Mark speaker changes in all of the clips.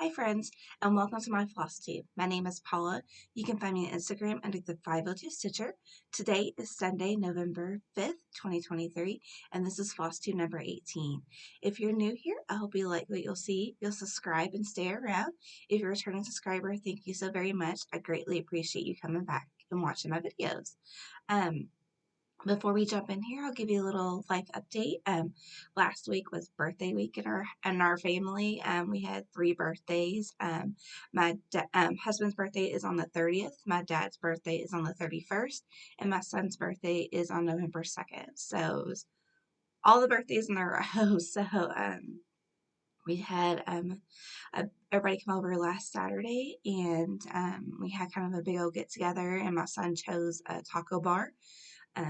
Speaker 1: Hi friends, and welcome to my Flosstube. My name is Paula. You can find me on Instagram under the 502 Stitcher. Today is Sunday, November 5th, 2023, and this is Flosstube number 18. If you're new here, I hope you like what you'll see. You'll subscribe and stay around. If you're a returning subscriber, thank you so very much. I greatly appreciate you coming back and watching my videos. Before we jump in here, I'll give you a little life update. Last week was birthday week in our family. We had 3 birthdays. My husband's birthday is on the 30th. My dad's birthday is on the 31st, and my son's birthday is on November 2nd. So it was all the birthdays in a row. So we had everybody come over last Saturday, and we had kind of a big old get together. And my son chose a taco bar.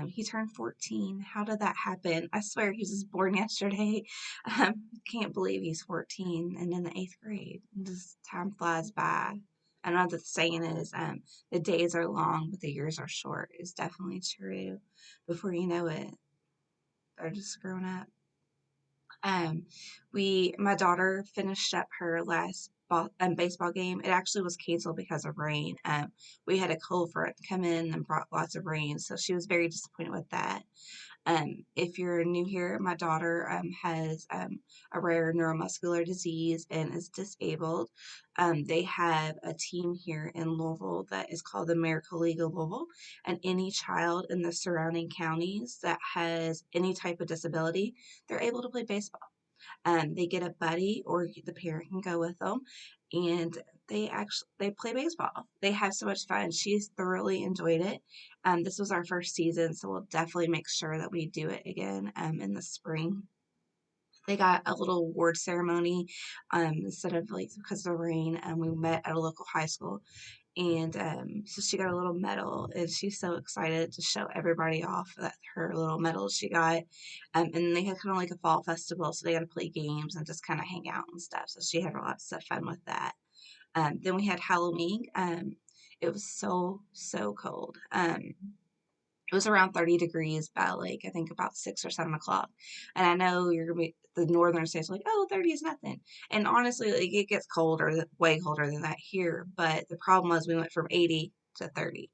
Speaker 1: He turned 14. How did that happen? I swear he was just born yesterday. Can't believe he's 14 and in the 8th grade. Just time flies by. I know that the saying is the days are long, but the years are short. It's definitely true. Before you know it, they're just grown up. My daughter finished up her last baseball game. It actually was canceled because of rain. We had a cold front come in and brought lots of rain, so she was very disappointed with that. If you're new here, my daughter has a rare neuromuscular disease and is disabled. They have a team here in Louisville that is called the Miracle League of Louisville, and any child in the surrounding counties that has any type of disability, they're able to play baseball. They get a buddy or the parent can go with them, and they play baseball. They have so much fun. She's thoroughly enjoyed it. This was our first season, so we'll definitely make sure that we do it again in the spring. They got a little award ceremony instead of like because of the rain. We met at a local high school, and so she got a little medal, and she's so excited to show everybody off that her little medal she got. And they had kind of like a fall festival, so they got to play games and just kind of hang out and stuff. So she had lots of fun with that. Then we had Halloween. It was so cold. It was around 30 degrees by like I think about 6 or 7 o'clock. And I know you're gonna be the northern states are like, oh, 30 is nothing. And honestly, like, it gets colder, way colder than that here. But the problem was we went from 80 to 30.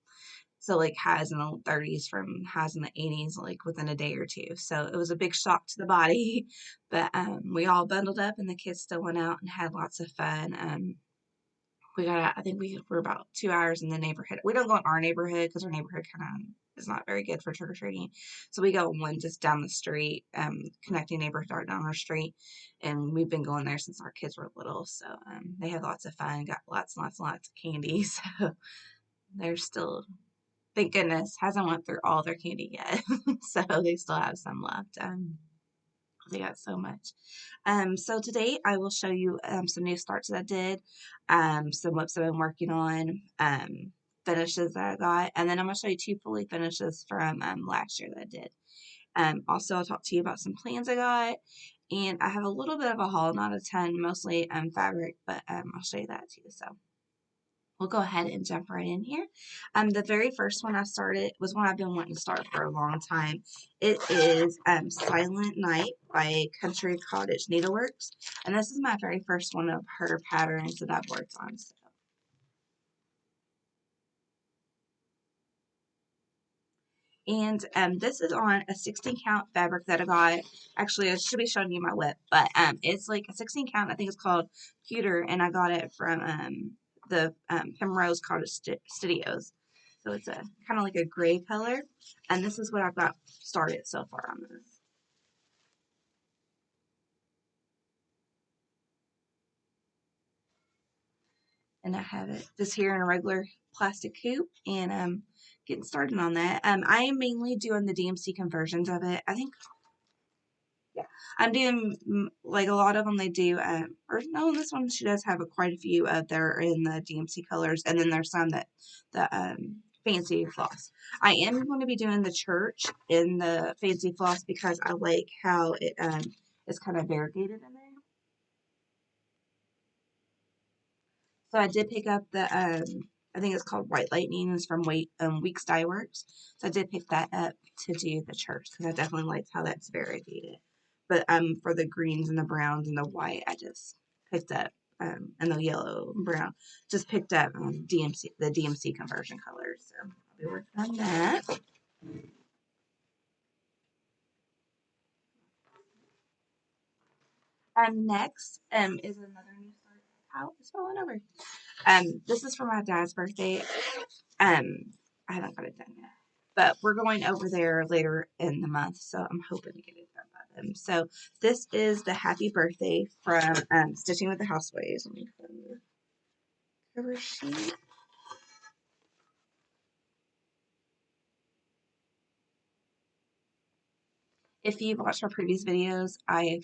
Speaker 1: So like highs in the 30s from highs in the 80s like within a day or two. So it was a big shock to the body. But we all bundled up and the kids still went out and had lots of fun. We got out, I think we were about 2 hours in the neighborhood. We don't go in our neighborhood because our neighborhood kind of is not very good for trick-or-treating. So we go one just down the street, connecting neighborhood down our street. And we've been going there since our kids were little. So they have lots of fun, got lots and lots and lots of candy. So they're still, thank goodness, hasn't went through all their candy yet. So they still have some left. They got so much. So today I will show you some new starts that I did, some whips I've been working on, finishes that I got, and then I'm going to show you 2 fully finishes from last year that I did. Also, I'll talk to you about some plans I got, and I have a little bit of a haul, not a ton, mostly fabric, but I'll show you that too. So we'll go ahead and jump right in here. The very first one I started was one I've been wanting to start for a long time. It is Silent Night by Cottage Needleworks. And this is my very first one of her patterns that I've worked on. So. And this is on a 16 count fabric that I got. Actually, I should be showing you my whip, but it's like a 16 count. I think it's called Pewter, and I got it from the Primrose Cottage Studios. So it's a kind of like a gray color, and this is what I've got started so far on this. And I have it just here in a regular plastic coop, and getting started on that. I am mainly doing the DMC conversions of it. I think, yeah, I'm doing like a lot of them. They do, or no, this one she does have quite a few that are in the DMC colors, and then there's some that the fancy floss. I am going to be doing the church in the fancy floss because I like how it is kind of variegated in there. So I did pick up the I think it's called White Lightning. It's from Weeks Dye Works. So I did pick that up to do the church because I definitely liked how that's variegated. But for the greens and the browns and the white, I just picked up and the yellow and brown. Just picked up the DMC conversion colors. So I'll be working on that. Next is another new start. Ow, it's falling over. This is for my dad's birthday. I haven't got it done yet, but we're going over there later in the month, so I'm hoping to get it done by then. So this is the happy birthday from Stitching with the Housewives. Let me find the cover sheet. If you've watched our previous videos, I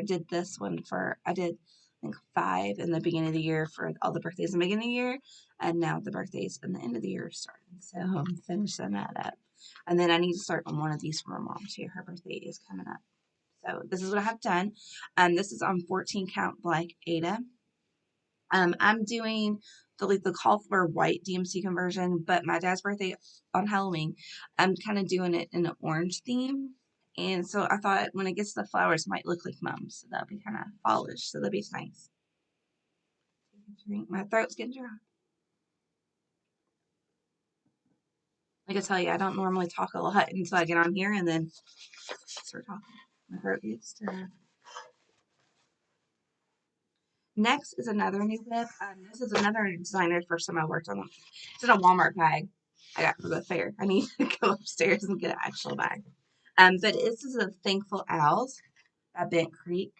Speaker 1: did this one I did, I think, 5 in the beginning of the year for all the birthdays in the beginning of the year, and now the birthdays in the end of the year are starting. So I'm finishing that up. And then I need to start on one of these for my mom too. Her birthday is coming up. So this is what I have done. This is on 14 count black Ada. I'm doing the call for white DMC conversion, but my dad's birthday on Halloween, I'm kind of doing it in an orange theme. And so I thought when it gets to the flowers, it might look like Mom's. So that'll be kind of fallish. So that'll be nice. My throat's getting dry. Like I tell you, I don't normally talk a lot until I get on here and then start talking. My throat gets dry. Next is another new whip. This is another designer first time I worked on them. It's in a Walmart bag I got from the fair. I need to go upstairs and get an actual bag. But this is a Thankful Owls by Bent Creek.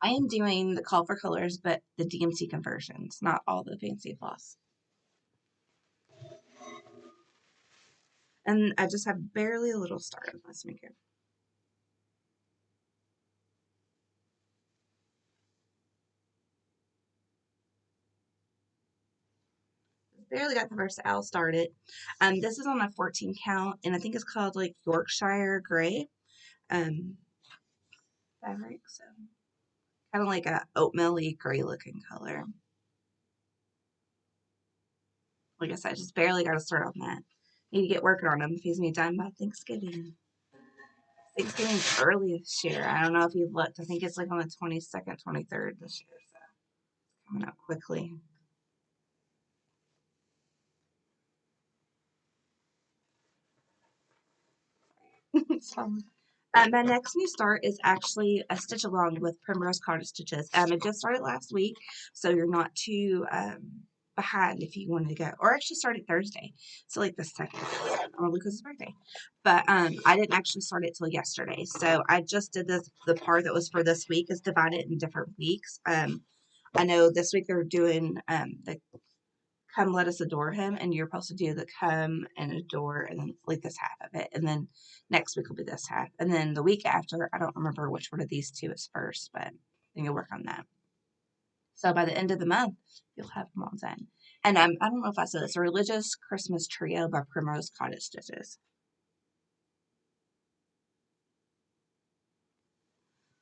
Speaker 1: I am doing the call for colors, but the DMC conversions, not all the fancy floss. And I just have barely a little start on this maker. Barely got the first owl started. This is on a 14 count, and I think it's called like Yorkshire Gray fabric. So kind of like a oatmeal-y gray looking color. Like I said, just barely got to start on that. Need to get working on them if he's gonna be done by Thanksgiving. Thanksgiving's early this year. I don't know if you've looked. I think it's like on the 22nd, 23rd this year. So it's coming up quickly. My next new start is actually a stitch along with Primrose Cottage stitches. It just started last week, so you're not too behind if you wanted to go. Or actually started Thursday, so like the 2nd on Lucas's birthday. But I didn't actually start it till yesterday, so I just did this. The part that was for this week is divided in different weeks. I know this week they're doing the Come Let Us Adore Him, and you're supposed to do the Come and Adore, and then like this half of it, and then next week will be this half, and then the week after, I don't remember which one of these two is first, but then you'll work on that. So by the end of the month, you'll have them all done. And I don't know if I said this, a Religious Christmas Trio by Primrose Cottage Stitches.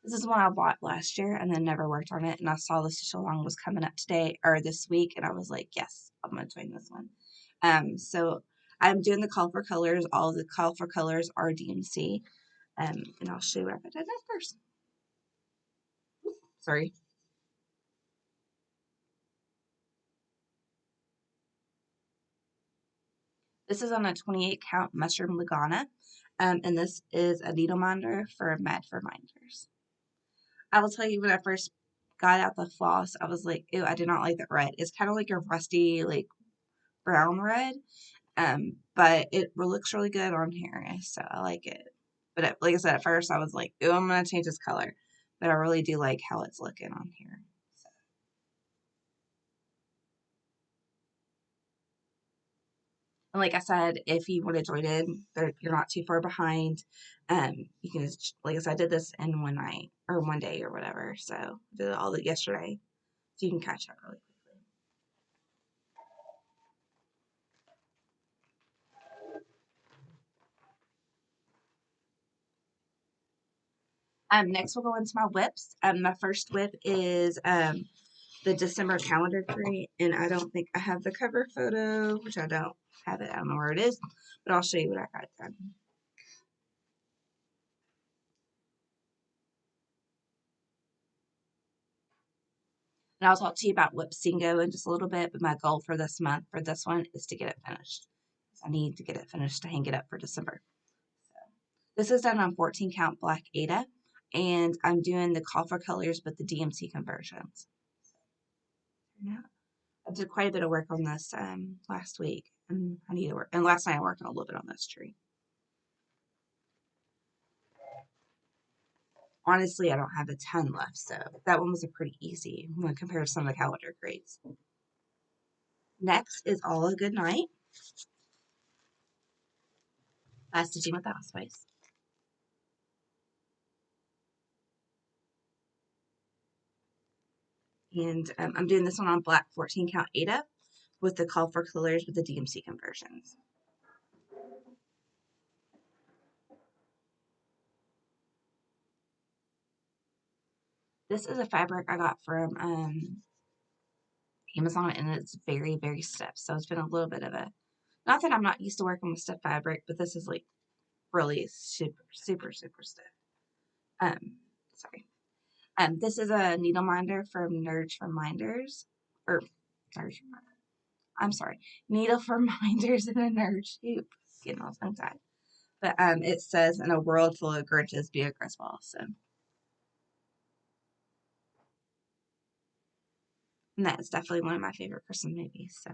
Speaker 1: This is one I bought last year and then never worked on it, and I saw the stitch along was coming up today or this week, and I was like, yes, I'm gonna join this one. So I'm doing the call for colors. All the call for colors are DMC, and I'll show you what I did that first. Sorry. This is on a 28 count mushroom Lagana, and this is a needle minder for Mad for Minders. I will tell you, when I first got out the floss, I was like, ew, I did not like that red. It's kind of like a rusty, like brown red, but it looks really good on here, so I like it. But like I said, at first I was like, "Ooh, I'm gonna change this color," but I really do like how it's looking on here. So. And like I said, if you want to join in, you're not too far behind. You can just, like I said, I did this in one night or one day or whatever, so I did all that yesterday, so you can catch up really quickly. Next we'll go into my whips. My first whip is the December calendar tree, and I don't think I have the cover photo, which I don't have it. I don't know where it is, but I'll show you what I got done. And I'll talk to you about Whipsingo in just a little bit, but my goal for this month for this one is to get it finished. I need to get it finished to hang it up for December. So, this is done on 14 count black Ada, and I'm doing the call for colors with the DMC conversions. Yeah. I did quite a bit of work on this last week, and I need to work. And last night I worked on a little bit on this tree. Honestly, I don't have a ton left, so that one was a pretty easy when compared to some of the calendar grades. Next is All a Goodnight. That's to do with the Housewives. And I'm doing this one on black 14 count Ada with the call for colors with the DMC conversions. This is a fabric I got from Amazon, and it's very, very stiff. So it's been a little bit of a, not that I'm not used to working with stiff fabric, but this is like really super, super, super stiff. Sorry. This is a needle minder from Nerds for Minders, or sorry, I'm sorry, Needle for Minders in a Nerd Shoot. Getting all tongue tied. But it says, "In a world full of Grinches, be a Griswold." So, and that is definitely one of my favorite Christmas movies. So,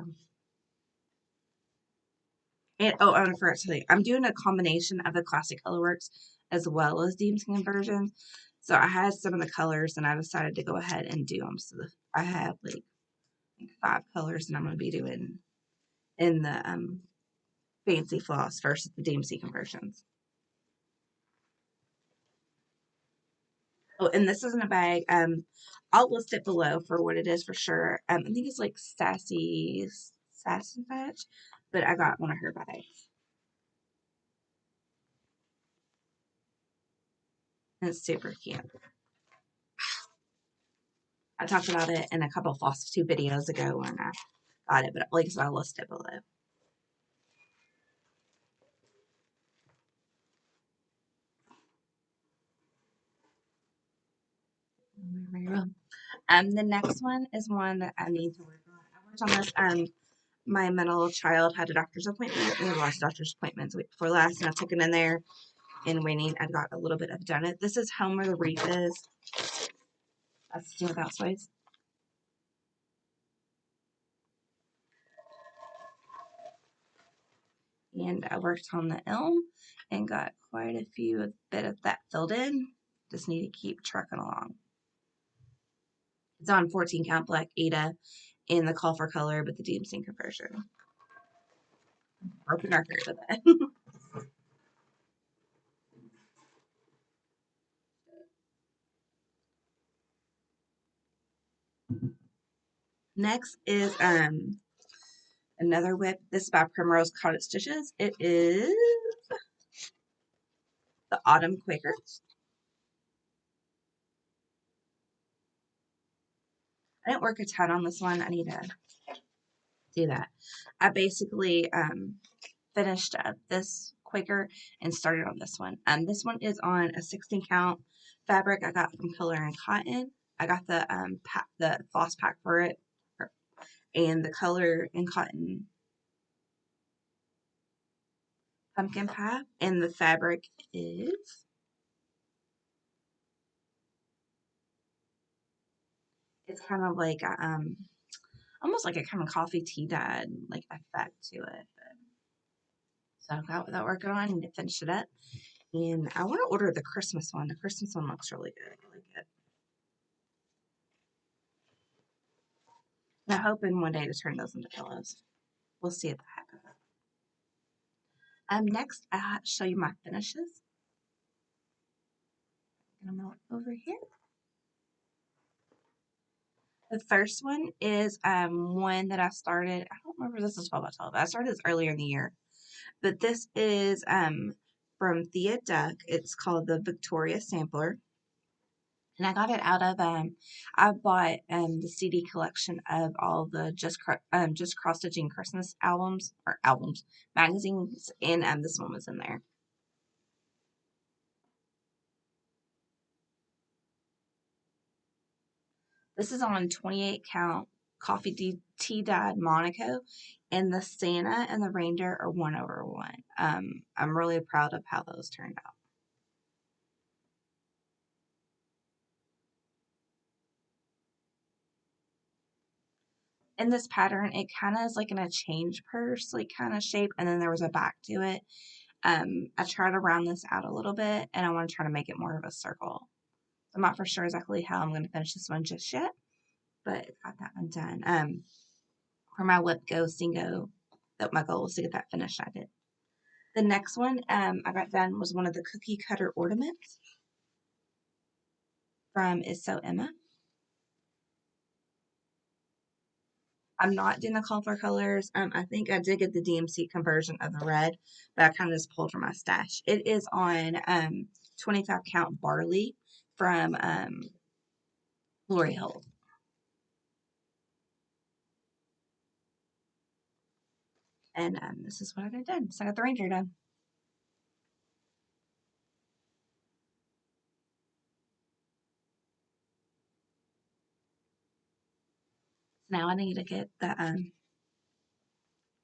Speaker 1: and oh, I forgot to tell you, I'm doing a combination of the classic Colorworks as well as DMC conversions. So I had some of the colors, and I decided to go ahead and do them. So I have like 5 colors, and I'm going to be doing in the fancy floss versus the DMC conversions. Oh, and this is in a bag. I'll list it below for what it is for sure. I think it's like Sassy Fetch, but I got one of her bags. And it's super cute. I talked about it in a couple of Flosstube videos ago when I got it, but like I said, I'll list it below. The next one is one that I need to work on. I worked on this. My middle child had a doctor's appointment. We had lost doctor's appointments the week before last, and I took it in there and waiting. I got a little bit of done it. This is Home Where the Wreath Is. That's to do with Housewives. And I worked on the elm and got quite a bit of that filled in. Just need to keep trucking along. It's on 14 count black Ada in the call for color, but the DMC conversion. Broken record with it. Next is another whip. This is by Primrose Cottage Stitches. It is the Autumn Quaker. I didn't work a ton on this one. I need to do that. I basically finished up this Quaker and started on this one. This one is on a 16 count fabric I got from Clearnce and Cotton. I got the floss pack for it, and the color in cotton pumpkin pie, and the fabric is, it's kind of like a, almost like a kind of coffee tea dyed like effect to it. So I got that working on and to finish it up. And I want to order the Christmas one. The Christmas one looks really good. I like it. And I'm hoping one day to turn those into pillows. We'll see if that happens. Next, I'll show you my finishes. I'm going to over here. The first one is one that I started. I don't remember if this is 12 by 12, but I started this earlier in the year. But this is from Thea Dueck. It's called the Victoria Sampler. And I got it out of I bought the CD collection of all the just cross stitching Christmas magazines, and this one was in there. This is on 28 count coffee tea dyed Monaco, and the Santa and the reindeer are 1/1. I'm really proud of how those turned out. In this pattern, it kind of is like in a change purse, like kind of shape, and then there was a back to it. I tried to round this out a little bit, and I want to try to make it more of a circle. I'm not for sure exactly how I'm going to finish this one just yet, but got that one done. For my Whip Go Singo, that my goal was to get that finished. I did. The next one I got done was one of the cookie cutter ornaments from Is So Emma. I'm not doing the cauliflower colors. I think I did get the DMC conversion of the red, but I kind of just pulled from my stash. It is on 25 count barley from Lori Holt. And this is what I got done. So I got the ranger done. Now I need to get the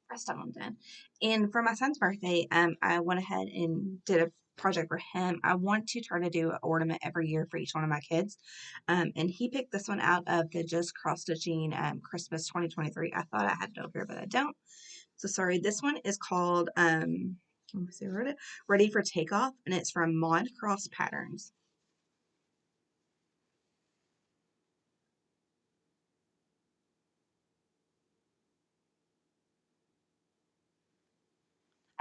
Speaker 1: rest of them done. And for my son's birthday, I went ahead and did a project for him. I want to try to do an ornament every year for each one of my kids. And he picked this one out of the Just Cross Stitching Christmas 2023. I thought I had it over here, but I don't. So sorry. This one is called let me see, I wrote it. Ready for Takeoff, and it's from Modcross Patterns.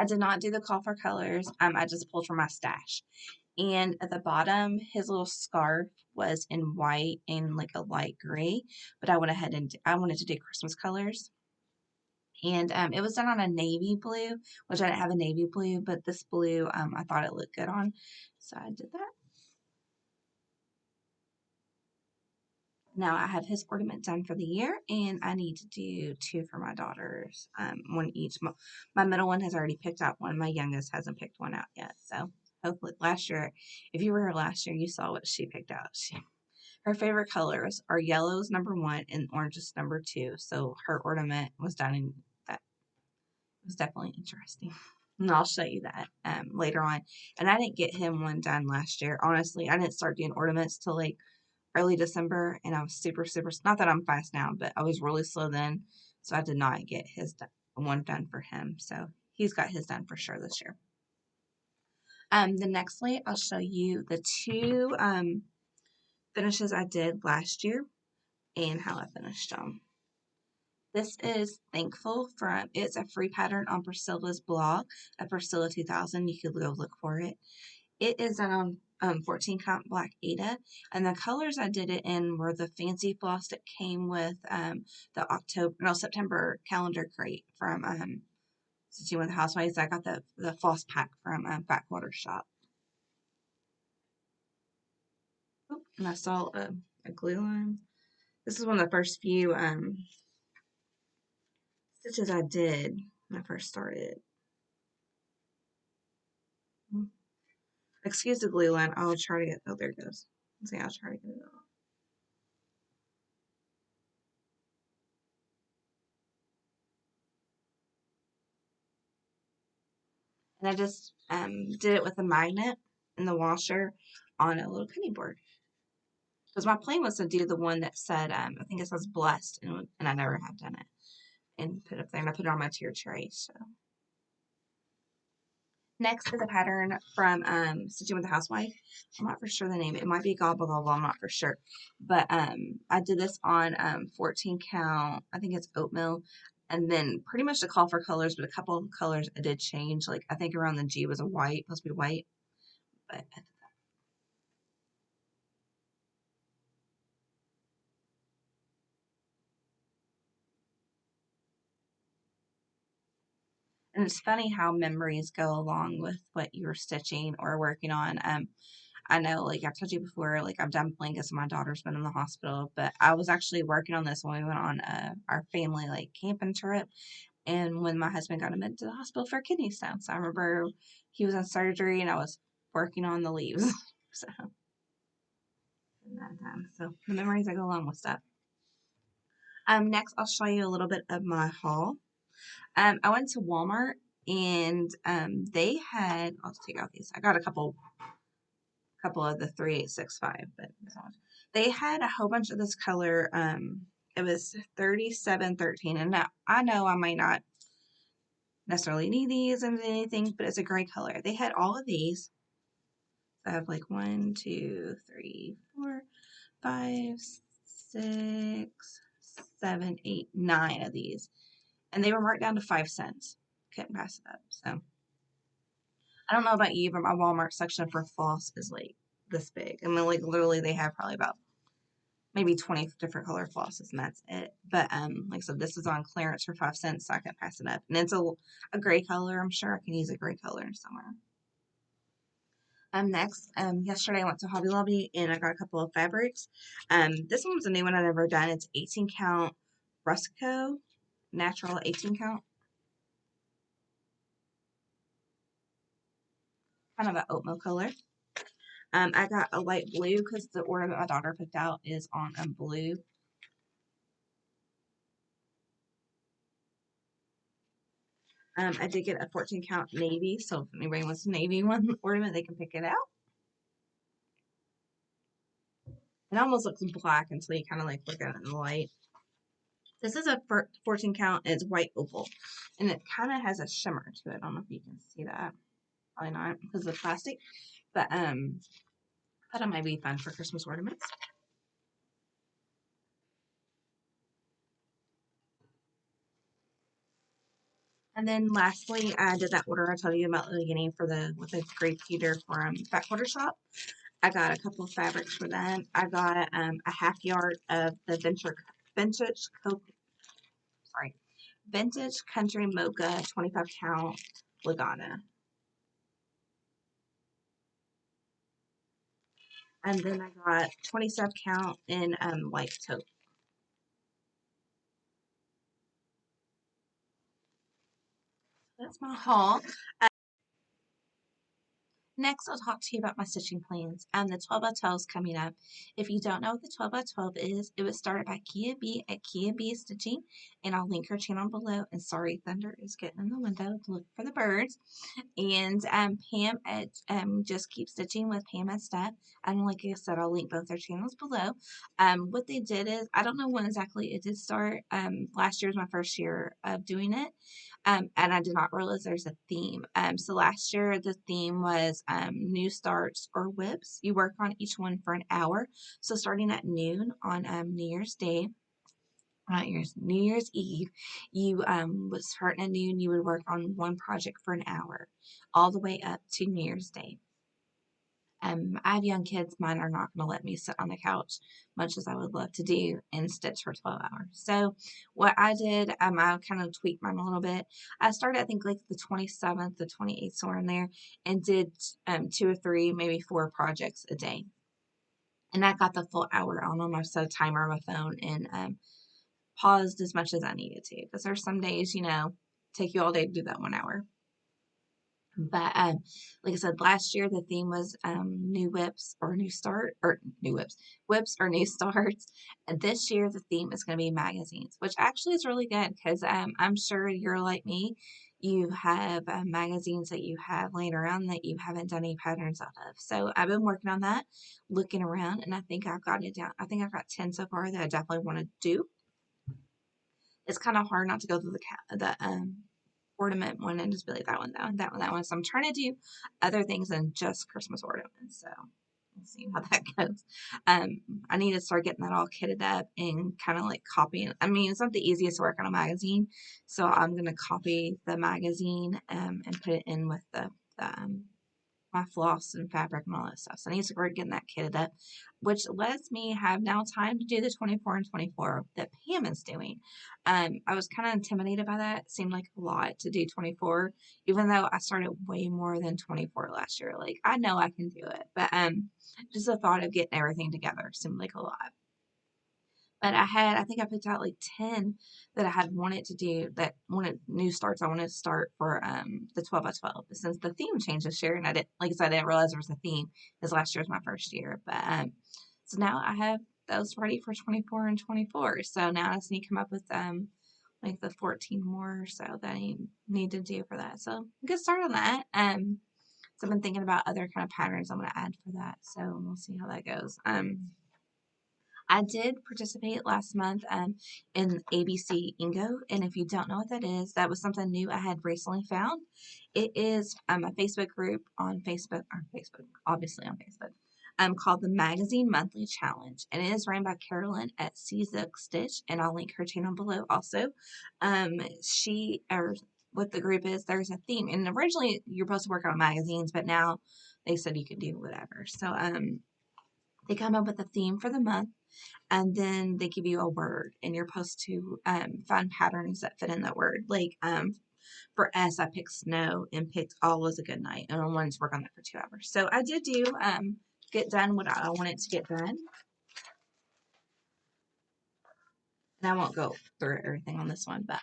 Speaker 1: I did not do the call for colors. I just pulled from my stash. And at the bottom, his little scarf was in white and like a light gray. But I went ahead and I wanted to do Christmas colors. And it was done on a navy blue, which I didn't have a navy blue, but this blue I thought it looked good on. So I did that. Now I have his ornament done for the year, and I need to do two for my daughters, one each. My middle one has already picked out one. My youngest hasn't picked one out yet. So hopefully, last year, if you were here last year, you saw what she picked out. Her favorite colors are yellows #1 and oranges #2. So her ornament was done in that. It was definitely interesting. And I'll show you that later on. And I didn't get him one done last year. Honestly, I didn't start doing ornaments till like early December, and I was super, not that I'm fast now, but I was really slow then, so I did not get his one done for him. So he's got his done for sure this year. The nextly, I'll show you the two finishes I did last year and how I finished them. This is Thankful from, it's a free pattern on Priscilla's blog at Priscilla 2000. You could go look for it. It is done on 14 count black Ada, and the colors I did it in were the fancy floss that came with the September calendar crate from Stitching with Housewives. I got the floss pack from Backwater Shop. Oop, and I saw a glue line. This is one of the first few stitches I did when I first started. Excuse the glue line. I'll try to get, oh, there it goes. Let's see, I'll try to get it off. And I just did it with a magnet in the washer on a little cutting board. Because my plan was to do the one that said, I think it says blessed, and I never have done it. And put it up there, and I put it on my tier tray. So next is a pattern from Stitching with the Housewife. I'm not for sure the name. It might be Gobble Goble. I'm not for sure. But I did this on 14 count. I think it's oatmeal. And then pretty much the call for colors, but a couple of colors I did change. Like I think around the G was a white, supposed to be white. But and it's funny how memories go along with what you're stitching or working on. I know, like I've told you before, like I've done blankets and my daughter's been in the hospital, but I was actually working on this when we went on our family like camping trip, and when my husband got admitted to the hospital for kidney stones. So I remember he was in surgery and I was working on the leaves. So in that time. So the memories that go along with stuff. Next I'll show you a little bit of my haul. I went to Walmart and they had, I'll take out these. I got a couple of the 3865, but they had a whole bunch of this color. It was 3713, and now I know I might not necessarily need these and anything, but it's a gray color. They had all of these. I have like 1, 2, 3, 4, 5, 6, 7, 8, 9 of these, and they were marked down to 5 cents. Couldn't pass it up. So I don't know about you, but my Walmart section for floss is like this big. I mean, like literally, they have probably about maybe 20 different color flosses, and that's it. But like I said, this is on clearance for 5 cents, so I can pass it up. And it's a gray color. I'm sure I can use a gray color somewhere. Next, yesterday I went to Hobby Lobby and I got a couple of fabrics. This one's a new one I've never done. It's 18 count Rusco, natural 18 count. Kind of an oatmeal color. I got a light blue because the ornament my daughter picked out is on a blue. I did get a 14 count navy, so if anybody wants a navy one ornament, they can pick it out. It almost looks black until you kind of like look at it in the light. This is a 14 count, and it's white opal, and it kind of has a shimmer to it. I don't know if you can see that. Probably not because of the plastic, but I thought it might be fun for Christmas ornaments. And then lastly, I did that order I told you about at the beginning for with the grape heater for Fat Quarter Shop. I got a couple of fabrics for them. I got a half yard of the vintage country mocha 25 count Lagana. And then I got 27 count in white taupe. That's my haul. Next, I'll talk to you about my stitching plans. The 12 by 12 is coming up. If you don't know what the 12 by 12 is, it was started by Kia B at Kia B Stitching, and I'll link her channel below. And sorry, Thunder is getting in the window to look for the birds. And Pam at Just Keep Stitching with Pam and Steph. And like I said, I'll link both their channels below. What they did is, I don't know when exactly it did start. Last year was my first year of doing it. And I did not realize there's a theme. So last year the theme was new starts or whips. You work on each one for an hour. So starting at noon on New Year's Day, New Year's Eve, you would start at noon. You would work on one project for an hour, all the way up to New Year's Day. I have young kids. Mine are not going to let me sit on the couch much as I would love to do and stitch for 12 hours. So what I did, I kind of tweaked mine a little bit. I started, I think, like the 27th, the 28th, somewhere in there, and did 2 or 3, maybe 4 projects a day. And I got the full hour on them. I set a timer on my phone and paused as much as I needed to. Because there's some days, take you all day to do that 1 hour. But like I said, last year the theme was new whips or new start, or new whips or new starts. And this year the theme is going to be magazines, which actually is really good because I'm sure you're like me. You have magazines that you have laying around that you haven't done any patterns out of. So I've been working on that, looking around, and I think I've gotten it down. I think I've got 10 so far that I definitely want to do. It's kind of hard not to go through the ornament one and just be like that one. So I'm trying to do other things than just Christmas ornaments. So we'll see how that goes. I need to start getting that all kitted up and kind of like copying. I mean, it's not the easiest to work on a magazine, so I'm gonna copy the magazine and put it in with the my floss and fabric and all that stuff. So I need to start getting that kitted up, which lets me have now time to do the 24 and 24 that Pam is doing. I was kind of intimidated by that. It seemed like a lot to do 24, even though I started way more than 24 last year. Like, I know I can do it, but just the thought of getting everything together seemed like a lot. But I think I picked out like 10 that I had wanted to do, that wanted new starts. I wanted to start for the 12 by 12. But since the theme changed this year, and I didn't, like I said, I didn't realize there was a theme, because last year was my first year. But So now I have those ready for 24 and 24. So now I just need to come up with like the 14 more or so that I need to do for that. So get started on that. So I've been thinking about other kind of patterns I'm going to add for that. So we'll see how that goes. I did participate last month in ABC Ingo, and if you don't know what that is, that was something new I had recently found. It is a Facebook group on Facebook, obviously on Facebook, called the Magazine Monthly Challenge, and it is ran by Carolyn at Zook Stitch, and I'll link her channel below also. What the group is, there's a theme, and originally you're supposed to work on magazines, but now they said you can do whatever. So they come up with a theme for the month, and then they give you a word, and you're supposed to find patterns that fit in that word. Like for S, I picked snow and picked all was a good night, and I wanted to work on that for 2 hours. So I did do get done what I wanted to get done, and I won't go through everything on this one, but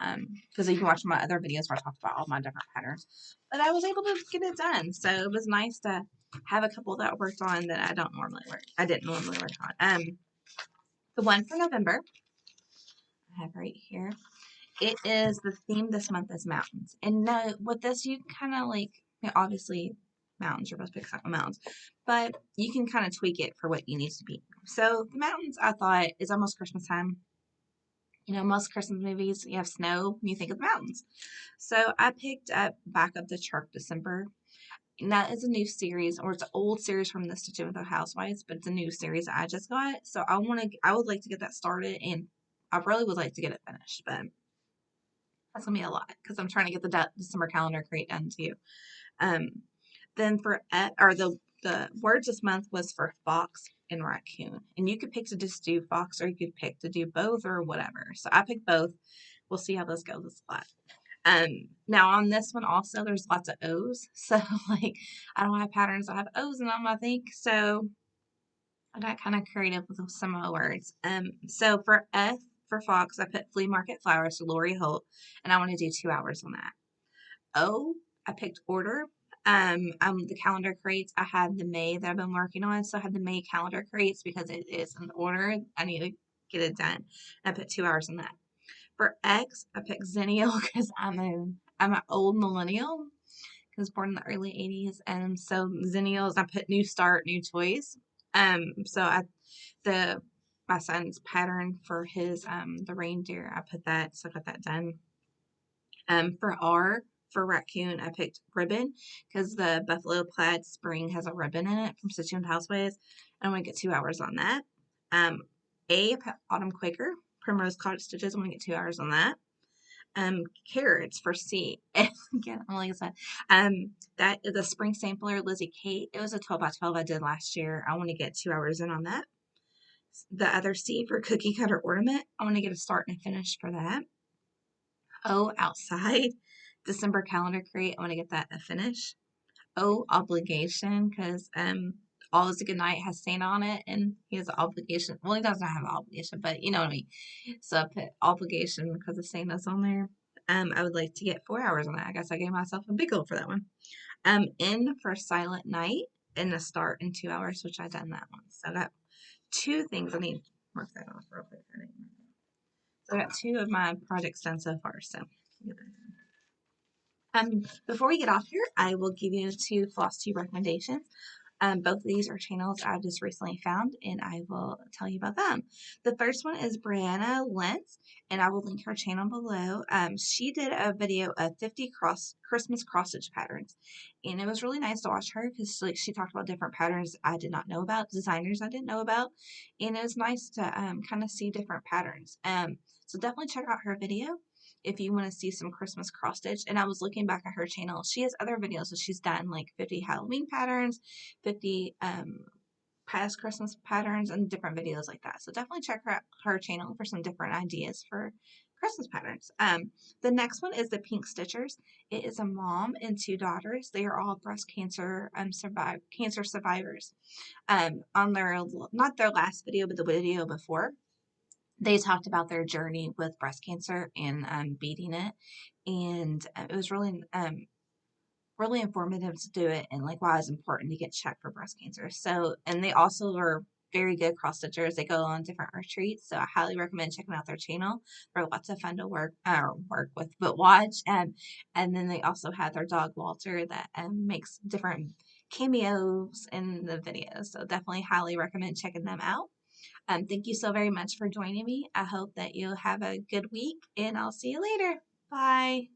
Speaker 1: because you can watch my other videos where I talk about all my different patterns. But I was able to get it done, so it was nice to have a couple that I worked on that I didn't normally work on. The one for November I have right here. It is the theme this month is mountains. And now with this, you kind of like, obviously mountains, you're supposed to pick something mountains, but you can kind of tweak it for what you need to be. So the mountains, I thought, is almost Christmas time. You know, most Christmas movies, you have snow, and you think of the mountains. So I picked up back up the Chart December. And that is a new series, or it's an old series from the Stitch with the Housewives, but it's a new series that I just got. So I would like to get that started, and I really would like to get it finished, but that's gonna be a lot because I'm trying to get the December calendar create done too. Um, then the words this month was for fox and raccoon, and you could pick to just do fox, or you could pick to do both or whatever. So I picked both. We'll see how this goes. It's a lot. Now on this one also there's lots of O's. So like I don't have patterns that have O's in them, I think. So I got kind of creative with some of my words. So for F for Fox, I put Flea Market Flowers for Lori Holt, and I want to do 2 hours on that. O, I picked Order. The calendar crates, I had the May that I've been working on, so I have the May calendar crates because it is in order. I need to get it done. I put 2 hours on that. For X, I picked Zennial because I'm an old millennial. I was born in the early 80s, and so Zennials, I put New Start, New Toys. So my son's pattern for his the reindeer, I put that, so I got that done. For R for raccoon, I picked ribbon because the buffalo plaid spring has a ribbon in it from Stitching with Housewives. I want to get 2 hours on that. A, I put Autumn Quaker, Primrose Cottage Stitches. I want to get 2 hours on that. Carrots for C. Again, I'm like I said, that is a spring sampler, Lizzie Kate. It was a 12 by 12 I did last year. I want to get 2 hours in on that. The other C for cookie cutter ornament. I want to get a start and a finish for that. O, outside, December calendar create. I want to get that a finish. O, obligation, because all is a good night has Saint on it, and he has an obligation. Well, he doesn't have an obligation, but you know what I mean. So I put obligation because the Saint is on there. I would like to get 4 hours on that. I guess I gave myself a big goal for that one. N for silent night, and a start in 2 hours, which I done that one. So I got 2 things. I need to mark that off real quick. So I got 2 of my projects done so far. So before we get off here, I will give you 2 Flosstube recommendations. Both of these are channels I've just recently found, and I will tell you about them. The first one is Brianna Lentz, and I will link her channel below. She did a video of 50 Christmas cross-stitch patterns, and it was really nice to watch her because she talked about different patterns I did not know about, designers I didn't know about, and it was nice to kind of see different patterns. So definitely check out her video if you want to see some Christmas cross stitch. And I was looking back at her channel. She has other videos that she's done, like 50 Halloween patterns, 50 past Christmas patterns, and different videos like that. So definitely check her channel for some different ideas for Christmas patterns. The next one is the Pink Stitchers. It is a mom and 2 daughters. They are all breast cancer cancer survivors. On their, not their last video, but the video before, they talked about their journey with breast cancer and beating it, and it was really really informative to do it, and like why it's important to get checked for breast cancer. So, and they also are very good cross stitchers. They go on different retreats, so I highly recommend checking out their channel. They're lots of fun to work with, but watch. And then they also have their dog Walter that makes different cameos in the videos. So definitely highly recommend checking them out. Thank you so very much for joining me. I hope that you'll have a good week, and I'll see you later. Bye.